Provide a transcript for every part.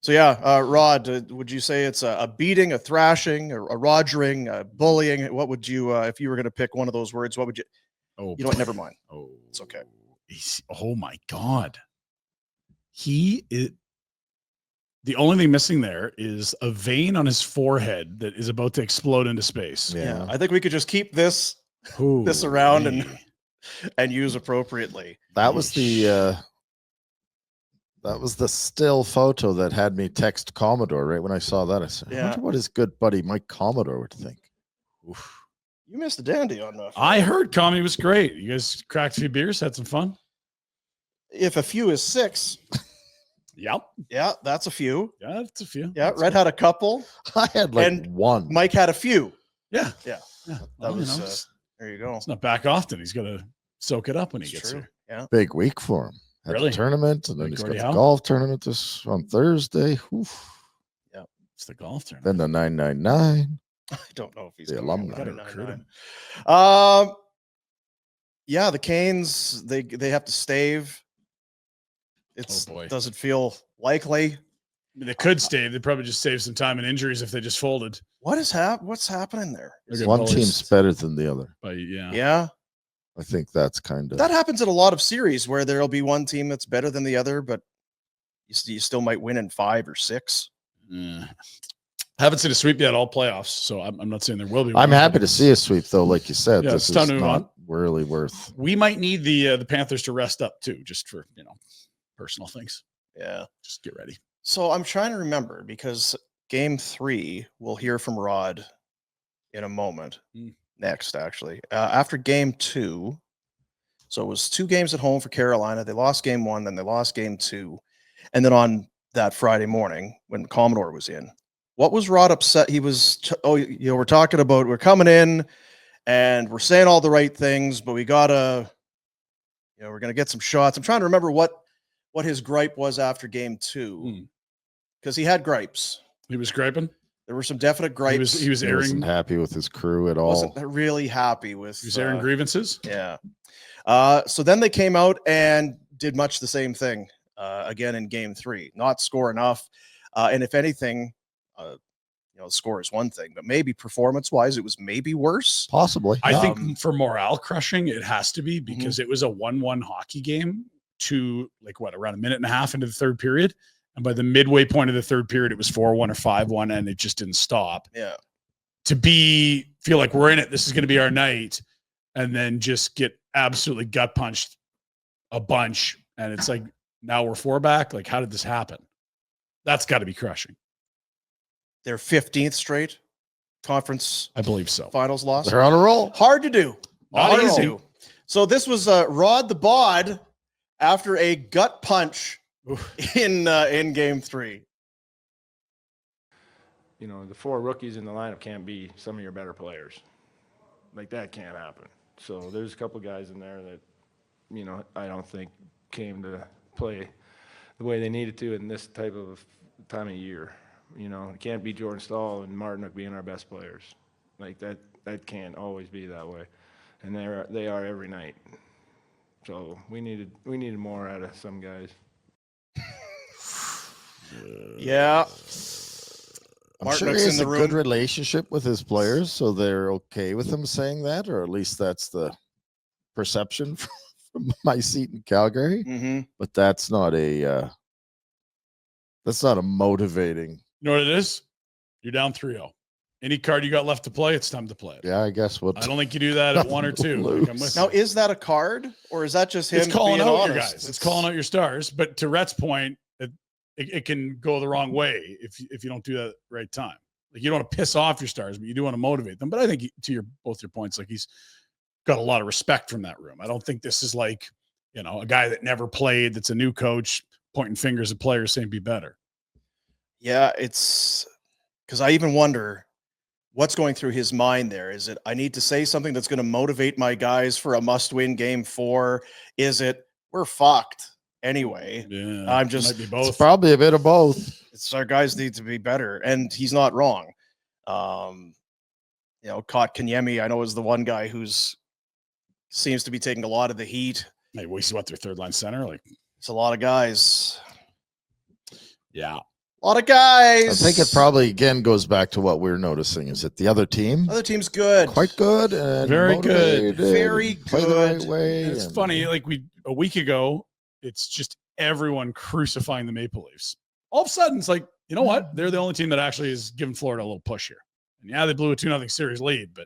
So yeah, Rod, would you say it's a beating, a thrashing, a rogering, a bullying? What would you, if you were going to pick one of those words, what would you? Oh, you know what? Never mind. Oh, it's okay. Oh my God. He is. The only thing missing there is a vein on his forehead that is about to explode into space. Yeah, I think we could just keep this around and use appropriately. That was the still photo that had me text Commodore right when I saw that. I said, I wonder what his good buddy Mike Commodore would think. Oof. You missed a dandy on that. I heard Commie was great. You guys cracked a few beers, had some fun. If a few is 6. Yep. Yeah, that's a few. Yeah, that's a few. Yeah, Red had a couple. I had one. Mike had a few. Yeah. Yeah. That was there you go. It's not back often. He's got to soak it up when he gets here. Yeah. Big week for him. Had a tournament, and then he's got the golf tournament on Thursday. Oof. Yeah. It's the golf tournament. Then the 999. I don't know if he's the alumni. Yeah, the Canes, they have to stave. Does it feel likely? I mean, they could stave. They probably just save some time and injuries if they just folded. What's happening there? One team's better than the other. But yeah. I think that's kind of that happens in a lot of series where there'll be one team that's better than the other, but you still might win in 5 or 6. Haven't seen a sweep yet all playoffs, so I'm not saying there will be. I'm happy to see a sweep though, like you said. Yeah, this is not really worth. We might need the Panthers to rest up too, just for personal things. Yeah, just get ready. So I'm trying to remember because game 3 we'll hear from Rod in a moment. Next, actually, after game 2. So it was 2 games at home for Carolina. They lost game 1, then they lost game 2, and then on that Friday morning when Commodore was in. What was Rod upset? He was, we're talking about, we're coming in and we're saying all the right things, but we gotta, we're going to get some shots. I'm trying to remember what his gripe was after game 2, because he had gripes. He was griping. There were some definite gripes. He was airing. Wasn't happy with his crew at all. Wasn't really happy with. He was airing grievances. Yeah. So then they came out and did much the same thing again in game 3. Not score enough, and if anything. Score is one thing, but maybe performance-wise, it was maybe worse. Possibly. I think for morale crushing, it has to be because it was a 1-1 hockey game to around a minute and a half into the third period. And by the midway point of the third period, it was 4-1 or 5-1, and it just didn't stop. Yeah. To feel like we're in it, this is going to be our night, and then just get absolutely gut punched a bunch. And it's like, now we're 4 back. Like, how did this happen? That's got to be crushing. Their 15th straight conference, I believe so. Finals loss. They're on a roll. Hard to do. Not easy. So this was Rod the Bod after a gut punch in game 3. The 4 rookies in the lineup can't be some of your better players. Like, that can't happen. So there's a couple guys in there that, I don't think came to play the way they needed to in this type of time of year. It can't be Jordan Stahl and Martinook being our best players. Like, that can't always be that way. And they are every night. So we needed more out of some guys. Yeah. I'm sure he has a good relationship with his players, so they're okay with him saying that, or at least that's the perception from my seat in Calgary. Mm-hmm. But that's not a motivating. You know what it is? You're down 3-0. Any card you got left to play, it's time to play it. Yeah, I guess what. I don't think you do that at 1 or 2. Like, I'm with now, you. is that a card, or is that just him It's calling being out honest? your guys. It's calling out your stars. But to Rhett's point, it can go the wrong way if you don't do that at the right time. Like, you don't want to piss off your stars, but you do want to motivate them. But I think both your points, like, he's got a lot of respect from that room. I don't think this is like, a guy that never played, that's a new coach pointing fingers at players saying be better. Yeah, it's because I even wonder what's going through his mind there. Is it, I need to say something that's going to motivate my guys for a must-win game 4? Is it, we're fucked anyway? Yeah, I'm just, might be both. It's probably a bit of both. It's our guys need to be better, and he's not wrong. Kotkaniemi, I know, is the one guy who's seems to be taking a lot of the heat. Hey, he's their third line center? Like, it's a lot of guys. Yeah. A A lot of guys. I think it probably again goes back to what we're noticing is that the other team Other team's good. quite good and Very good. Very play the right good. way. And it's funny, like a week ago, it's just everyone crucifying the Maple Leafs. All of a sudden, it's like, you know what? They're the only team that actually is giving Florida a little push here. And yeah, they blew a 2-0 series lead, but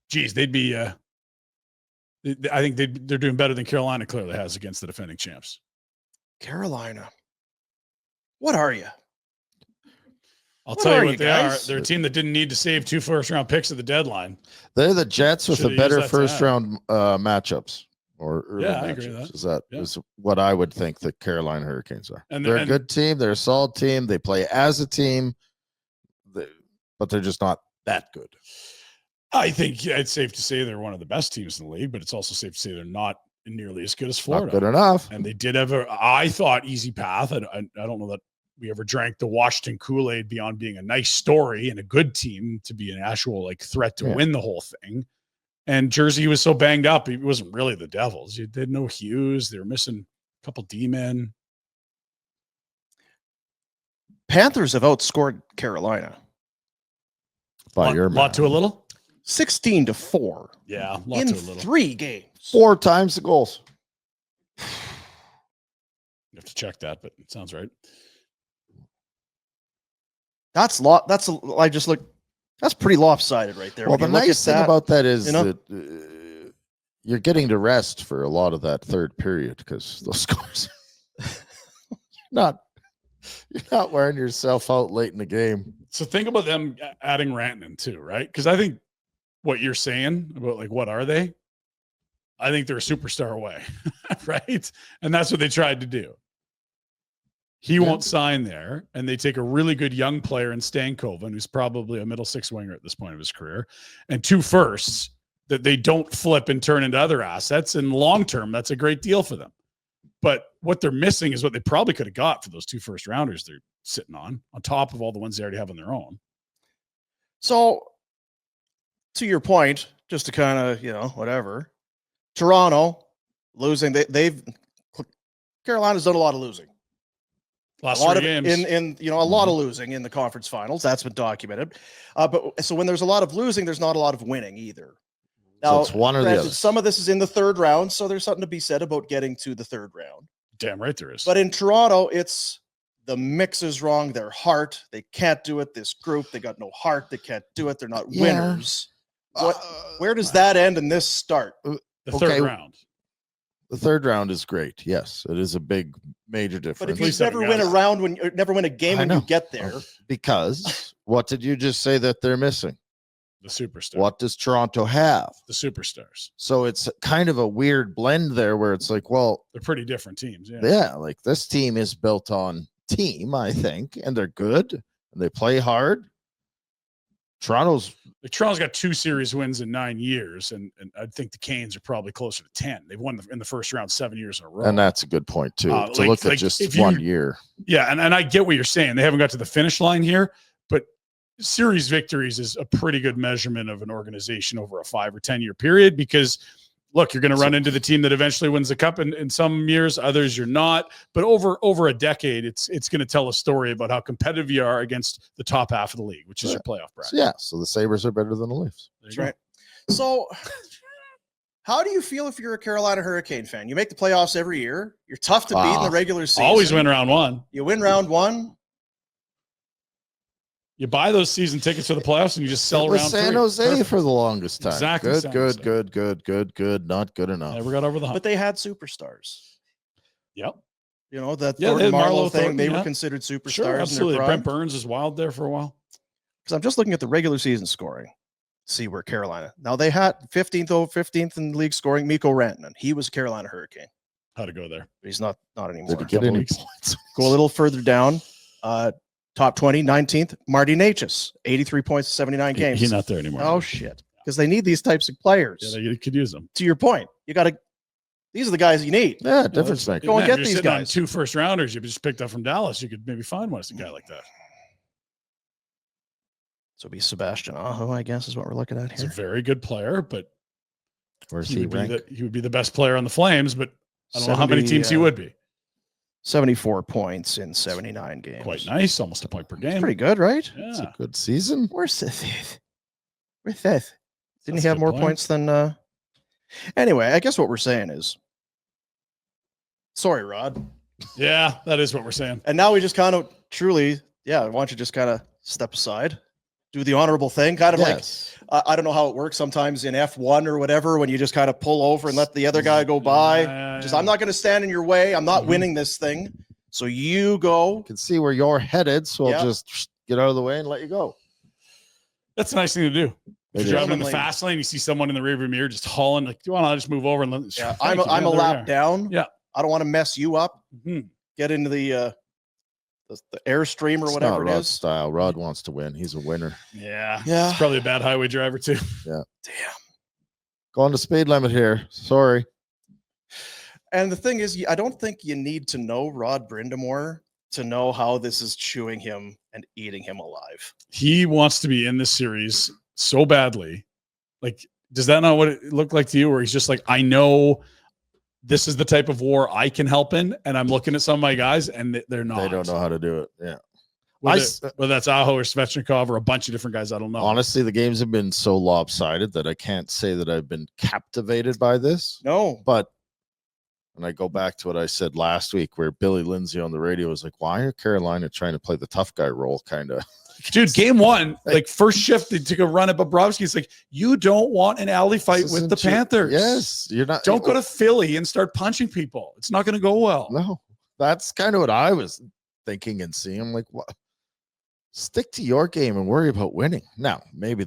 geez, they'd be I think they're doing better than Carolina clearly has against the defending champs. Carolina. What are you? I'll What tell are you what you they guys? are. They're a team that didn't need to save 2 first-round picks at the deadline. They're the Jets with Should've the used better that to first add. round matchups or early Yeah, I matchups. agree with that. Is that Yeah. is what I would think the Carolina Hurricanes are. And they're a and- good team. They're a solid team. They play as a team, but they're just not that good. I think it's safe to say they're one of the best teams in the league, but it's also safe to say they're not nearly as good as Florida. Not good enough. And they did have I thought, easy path. I don't know that we ever drank the Washington Kool-Aid beyond being a nice story and a good team to be an actual like threat to win the whole thing. And Jersey was so banged up, it wasn't really the Devils. You did no Hughes. They were missing a couple D-men. Panthers have outscored Carolina By your lot to a little. 16-4 Yeah, lot in to a little. 3 games. 4 times the goals. You have to check that, but it sounds right. That's pretty lopsided right there. Well, When the you look nice at thing that, about that is you know? that you're getting to rest for a lot of that third period because those scores. you're not wearing yourself out late in the game. So think about them adding Rantanen too, right? Because I think what you're saying about like what are they? I think they're a superstar away, right? And that's what they tried to do. He won't sign there, and they take a really good young player in Stankoven, who's probably a middle 6 winger at this point of his career, and 2 firsts that they don't flip and turn into other assets. And long term, that's a great deal for them. But what they're missing is what they probably could have got for those 2 first rounders they're sitting on top of all the ones they already have on their own. So, to your point, just to kind of, whatever, Toronto losing, Carolina's done a lot of losing. Last a lot 3 of games. a lot of losing in the conference finals. That's been documented. But so when there's a lot of losing, there's not a lot of winning either. Now, So it's one or the granted, other. some of this is in the 3rd round, so there's something to be said about getting to the 3rd round. Damn right there is. But in Toronto, it's the mix is wrong. Their heart, they can't do it. This group, they got no heart. They can't do it. They're not winners. Where does that end and this start? the okay. 3rd round. The 3rd round is great. Yes, it is a big, major difference. But if At you least never seven win a guys. round never win a game I when you know. get there, Because what did you just say that they're missing? The superstar. What does Toronto have? The superstars. So it's kind of a weird blend there where it's like, well, They're pretty different teams. Yeah. yeah, like this team is built on team, I think, and they're good and they play hard. Toronto's Toronto's got 2 series wins in 9 years, and I think the Canes are probably closer to 10. They've won in the first round 7 years in a row. and that's a good point too. To like- look like at just if you- 1 year. Yeah, and I get what you're saying. They haven't got to the finish line here, but series victories is a pretty good measurement of an organization over a 5 or 10 year period because look, you're going to run into the team that eventually wins the cup in some years, others you're not. But over a decade, it's going to tell a story about how competitive you are against the top half of the league, which is your playoff bracket. So, yeah, so the Sabres are better than the Leafs. that's right. So, how do you feel if you're a Carolina Hurricane fan? You make the playoffs every year. You're tough to beat in the regular season. Always win round 1. You win round 1. You buy those season tickets for the playoffs and you just sell It was around San Jose for the longest time. Exactly, Good, San good, Jose. good, good, good, good. Not good enough. Never got over the hump. But they had superstars. Yep. That Yeah, they Thornton had Marlowe Marlowe thing, Thornton, they were yeah. considered superstars Sure, in absolutely. their Brent prime. Burns was wild there for a while. Because I'm just looking at the regular season scoring. See where Carolina. Now they had 15th in the league scoring. Mikko Rantanen. He was a Carolina Hurricane. How to go there. But he's not anymore. Did he get couple any weeks. points? Go a little further down. Top 20, 19th, Marty Necas, 83 points, 79 games. He's not there anymore. Oh, shit. Because they need these types of players. Yeah, they could use them. To your point, these are the guys you need. Yeah, difference maker. Go and get you're these sitting on guys. 2 first rounders you just picked up from Dallas. You could maybe find one as a guy like that. So it'd be Sebastian Aho, I guess, is what we're looking at He's a here. very good player, but Where's he he would, ranked? he would be the best player on the Flames, but I don't know how many teams he would be. 74 points in 79 games. Quite nice. Almost a point per game. Pretty good, right? It's Yeah. a good season. Where's Seth? Where's Seth? Didn't That's he a have good more point. points than anyway, I guess what we're saying is sorry, Rod. Yeah, that is what we're saying. And now we just kind of truly, why don't you just kind of step aside, do the honorable thing, kind of Yes. like I don't know how it works sometimes in F1 or whatever when you just kind of pull over and let the other guy go by. I'm not going to stand in your way. I'm not winning this thing. So you go. I can see where you're headed, so Yeah. I'll just get out of the way and let you go. That's a nice thing to do. If It you're driving in the is. fast lane, you see someone in the rearview mirror just hauling, like, do you want to just move over and let Yeah, Thank you, I'm man, a there we lap are. down. Yeah. I don't want to mess you up. Mhm. Get into the airstream or It's whatever not it Rod's is. style. Rod wants to win. He's a winner. Yeah. Yeah. He's probably a bad highway driver too. Damn. Go on the speed limit here. Sorry. And the thing is, I don't think you need to know Rod Brind'Amour to know how this is chewing him and eating him alive. He wants to be in this series so badly. Like, does that not what it looked like to you? Where he's just like, I know this is the type of war I can help in, and I'm looking at some of my guys, and they're not. They don't know how to do it. Yeah. Whether that's Aho or Svechnikov or a bunch of different guys, I don't know. Honestly, the games have been so lopsided that I can't say that I've been captivated by this. No. But and I go back to what I said last week where Billy Lindsay on the radio was like, why are Carolina trying to play the tough guy role? Kind of. Dude, game one, like first shift, they took a run at Bobrovsky. It's like, you don't want an alley fight with the Panthers. Yes. You're not. Don't go to Philly and start punching people. It's not going to go well. No. That's kind of what I was thinking and seeing. I'm like, what? Stick to your game and worry about winning. Now, maybe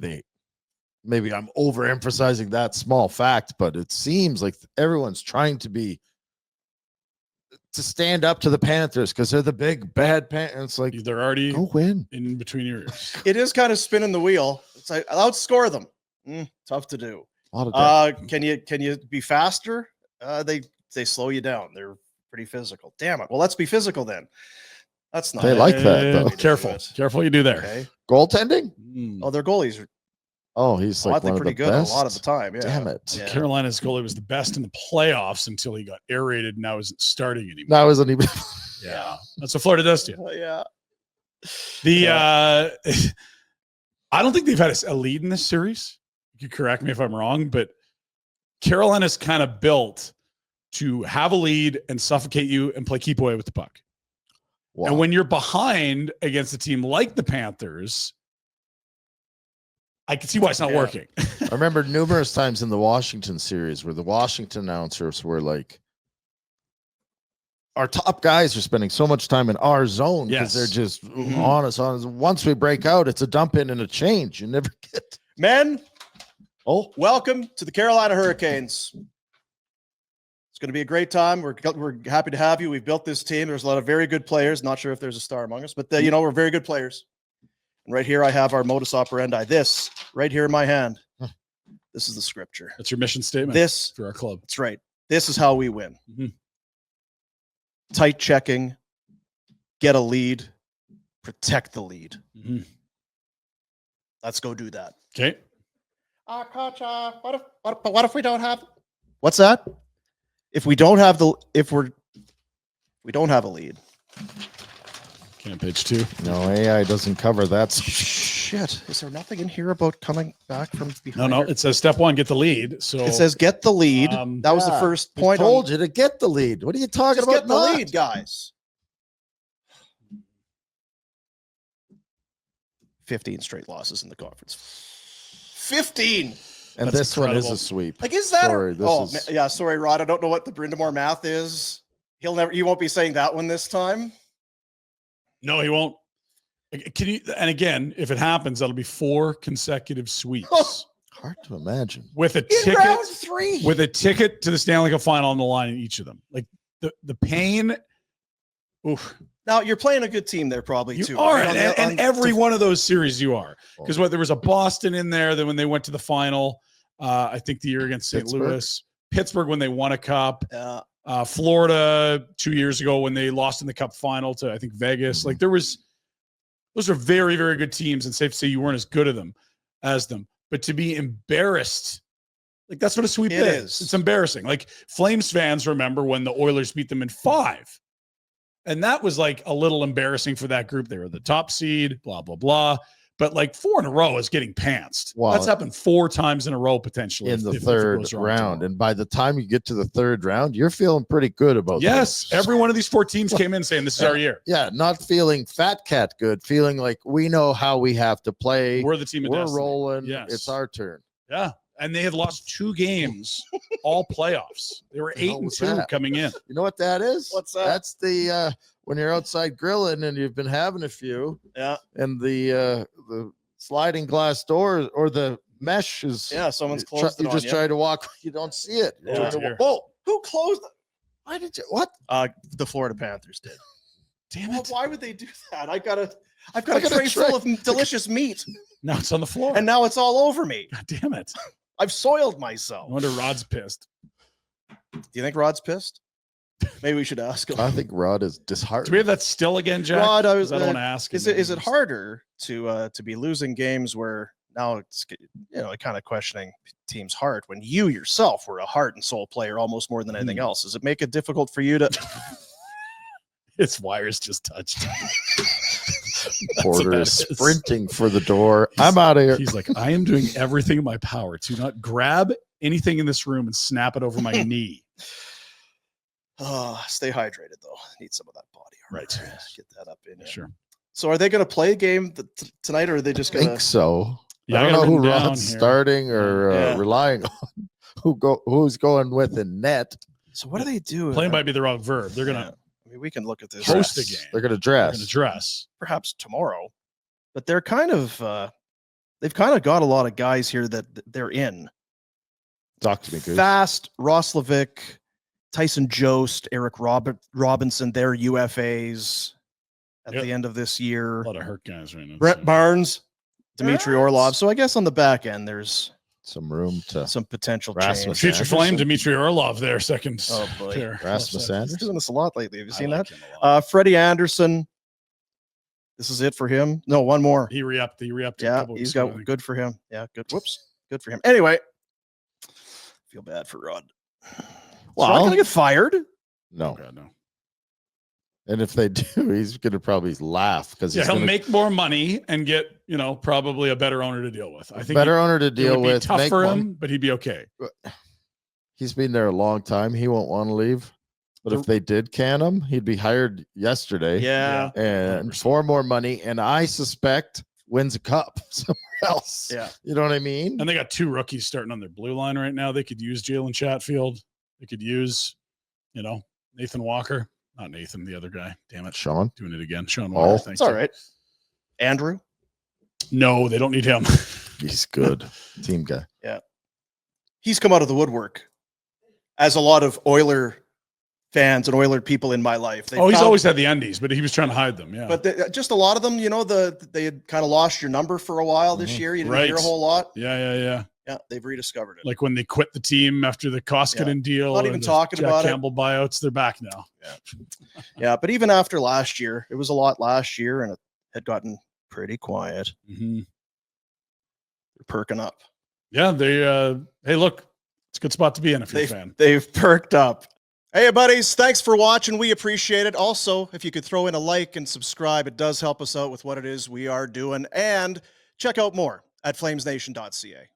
I'm overemphasizing that small fact, but it seems like everyone's trying to stand up to the Panthers because they're the big bad Panthers. It's like, They're already go win. in between your ears. It is kind of spinning the wheel. It's like outscore them. Tough to do. A lot of Can you be faster? They slow you down. They're pretty physical. Damn it. Well, let's be physical then. That's not. They like that, though. Careful what you do there. Okay. Goaltending? Oh, their goalies are Oh, he's like oddly one of pretty the good best. a lot of the time. Yeah. Damn it. Yeah. Carolina's goalie was the best in the playoffs until he got aerated and now isn't starting anymore. That wasn't even. Yeah. That's what Florida does to you. Yeah. I don't think they've had a lead in this series. You can correct me if I'm wrong, but Carolina's kind of built to have a lead and suffocate you and play keep away with the puck. Wow. And when you're behind against a team like the Panthers, I can see why it's not working. I remember numerous times in the Washington series where the Washington announcers were like, our top guys are spending so much time in our zone because they're just on us. Once we break out, it's a dump in and a change. You never get. Men, welcome to the Carolina Hurricanes. It's going to be a great time. We're happy to have you. We've built this team. There's a lot of very good players. Not sure if there's a star among us, but we're very good players. And right here, I have our modus operandi. This right here in my hand. This is the scripture. That's your mission statement. This for our club. That's right. This is how we win. Mm-hmm. Tight checking, get a lead, protect the lead. Mm-hmm. Let's go do that. Okay. Coach, what if we don't have? What's that? If we don't have we don't have a lead. Okay, page 2. No, AI doesn't cover that. Shit. Is there nothing in here about coming back from behind? No. It says step 1, get the lead. So it says get the lead. That was the first point. I told you to get the lead. What are you talking about? Get the lead, guys. 15 straight losses in the conference. 15. And That's this incredible. one is a sweep. Like, is that? Sorry, sorry, Rod. I don't know what the Brind'Amour math is. He won't be saying that one this time. No, he won't. Can you? And again, if it happens, that'll be 4 consecutive sweeps. Hard to imagine. With a In ticket, round 3. with a ticket to the Stanley Cup final on the line in each of them. Like the pain. Oof. Now you're playing a good team there, probably You too. are, right? and every one of those series you are. Because there was a Boston in there that when they went to the final, I think the year against St. Louis, Pittsburgh when they won a cup, Florida 2 years ago when they lost in the cup final to I think Vegas. Like those are very, very good teams, and safe to say you weren't as good as them. But to be embarrassed, like that's what a sweep is. It's embarrassing. Like Flames fans remember when the Oilers beat them in 5. And that was like a little embarrassing for that group. They were the top seed, blah, blah, blah. But like 4 in a row is getting pantsed. Wow. That's happened 4 times in a row potentially in the if it third goes wrong round. tomorrow. And by the time you get to the third round, you're feeling pretty good about Yes, this. every one of these 4 teams came in saying this is our year. Yeah, not feeling fat cat good, feeling like we know how we have to play. We're the team of We're destiny. rolling. Yes. It's our turn. Yeah. And they had lost 2 games, all playoffs. They were The hell 8 and was 2 that? coming in. You know what that is? What's that? That's the when you're outside grilling and you've been having a few, Yeah. and the sliding glass door or the mesh is Someone's you closed you it on just you. try to walk, you don't see it. You're Oh, trying to dear. walk- oh, Who closed it? why did you what? The Florida Panthers did. Damn Well, it. why would they do that? I've got I a got a tray tray. full of delicious meat, Now it's on the floor. and now it's all over me. God damn it. I've soiled I myself. wonder Rod's pissed. Do you think Rod's pissed? Maybe we should ask him. I think Rod is Do disheartened. we have that still again, Jack? Rod, I 'Cause I don't want to ask. Is him. it harder to be losing games where now it's kind of questioning team's heart when you yourself were a heart and soul player almost more than anything else? Does it make it difficult for you to? His wires just touched. Porter what is that is. sprinting for the door. I'm out of here. He's like, I am doing everything in my power to not grab anything in this room and snap it over my knee. Stay hydrated though. Need some of that body armor. Right. Get that up in you. Sure. So are they going to play a game tonight, or are they just I going think to? so. Yeah, I don't got know it who written down Rod's here. starting or Yeah. relying on. Who's going with in net? So what do they do? Playing might be the wrong verb. They're Yeah. gonna I mean, we can look at this Host Dress. a game. They're going to they're dress. gonna dress. perhaps tomorrow, but they're kind of they've kind of got a lot of guys here that they're in. Talk to me, Goose. Fast, Roslovic, Tyson Jost, Eric Robinson, they're UFAs at Yep. the end of this year. A lot of hurt guys right now. Brett so. Barnes, Dmitry Barnes. Orlov. So I guess on the back end, there's Some room to some potential Rasmus change. Future Anderson. Flame, Dmitry Orlov there, second. Oh, boy. pair. Rasmus Left side. Anderson. He's doing this a lot lately. Have you I seen like that? him a lot. Freddie Anderson. This is it for him. No, one more. He re-upped. He re-upped. a Yeah, couple he's weeks ago, I got think. good for him. Yeah, good. Whoops, good for him. Anyway, feel bad for Rod. Well, Well- not gonna get fired. no. Oh, God, no. And if they do, he's going to probably laugh because Yeah, he's he'll going to make more money and get probably a better owner to deal with. I think better owner to it deal would be with. tough make for money. him, but he'd be okay. He's been there a long time. He won't want to leave. But if they did can him, he'd be hired yesterday. Yeah, And 100%. for more money, and I suspect wins a cup somewhere else. yeah. You know what I mean? And they got 2 rookies starting on their blue line right now. They could use Jalen Chatfield. They could use, Nathan Walker. Not Nathan, the other guy. Damn it. Sean. Doing it again. Sean Oh, Walker. Thank It's all you. right. Andrew. No, they don't need him. He's good. Team guy. He's come out of the woodwork, as a lot of Oiler fans and Oiler people in my life. They He's found- always had the undies, but he was trying to hide them. Yeah. But just a lot of them, they had kind of lost your number for a while this Mhm. year. You didn't hear a Right. whole lot. yeah. Yeah, they've rediscovered it. Like when they quit the team after the Koskinen deal. Not or even the talking Jack about it. Campbell buyouts, they're back now. Yeah, but even after last year, it was a lot last year, and it had gotten pretty quiet. Mhm. They're perking up. Yeah, they hey, look, it's a good spot to be in if you're a They've, fan. they've perked up. Hey, buddies, thanks for watching. We appreciate it. Also, if you could throw in a like and subscribe, it does help us out with what it is we are doing. And check out more at flamesnation.ca.